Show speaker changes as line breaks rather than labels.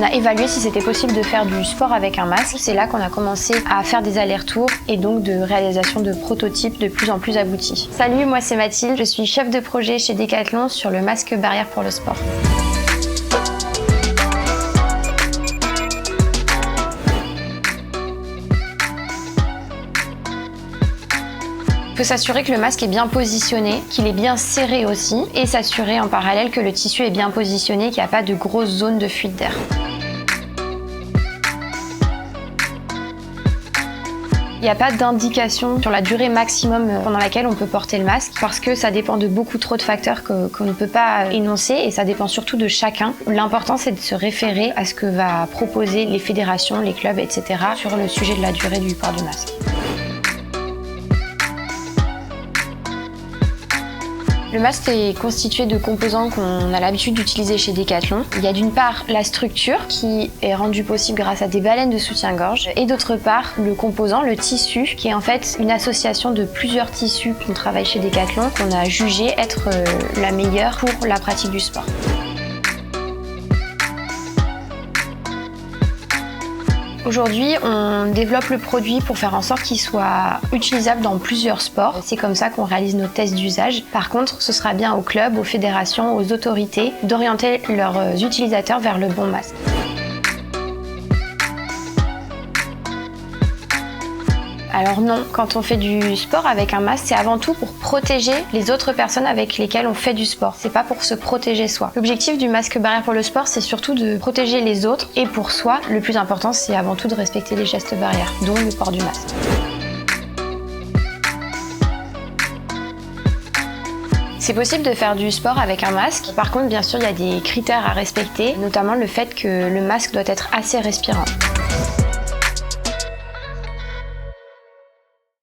On a évalué si c'était possible de faire du sport avec un masque. C'est là qu'on a commencé à faire des allers-retours et donc de réalisation de prototypes de plus en plus aboutis. Salut, moi c'est Mathilde, je suis chef de projet chez Decathlon sur le masque barrière pour le sport. Il faut s'assurer que le masque est bien positionné, qu'il est bien serré aussi, et s'assurer en parallèle que le tissu est bien positionné, qu'il n'y a pas de grosses zones de fuite d'air. Il n'y a pas d'indication sur la durée maximum pendant laquelle on peut porter le masque parce que ça dépend de beaucoup trop de facteurs qu'on ne peut pas énoncer et ça dépend surtout de chacun. L'important c'est de se référer à ce que va proposer les fédérations, les clubs, etc. sur le sujet de la durée du port du masque. Le masque est constitué de composants qu'on a l'habitude d'utiliser chez Decathlon. Il y a d'une part la structure qui est rendue possible grâce à des baleines de soutien-gorge et d'autre part le composant, le tissu, qui est en fait une association de plusieurs tissus qu'on travaille chez Decathlon qu'on a jugé être la meilleure pour la pratique du sport. Aujourd'hui, on développe le produit pour faire en sorte qu'il soit utilisable dans plusieurs sports. C'est comme ça qu'on réalise nos tests d'usage. Par contre, ce sera bien aux clubs, aux fédérations, aux autorités d'orienter leurs utilisateurs vers le bon masque. Alors non, quand on fait du sport avec un masque, c'est avant tout pour protéger les autres personnes avec lesquelles on fait du sport. C'est pas pour se protéger soi. L'objectif du masque barrière pour le sport, c'est surtout de protéger les autres. Et pour soi, le plus important, c'est avant tout de respecter les gestes barrières, dont le port du masque. C'est possible de faire du sport avec un masque. Par contre, bien sûr, il y a des critères à respecter, notamment le fait que le masque doit être assez respirant.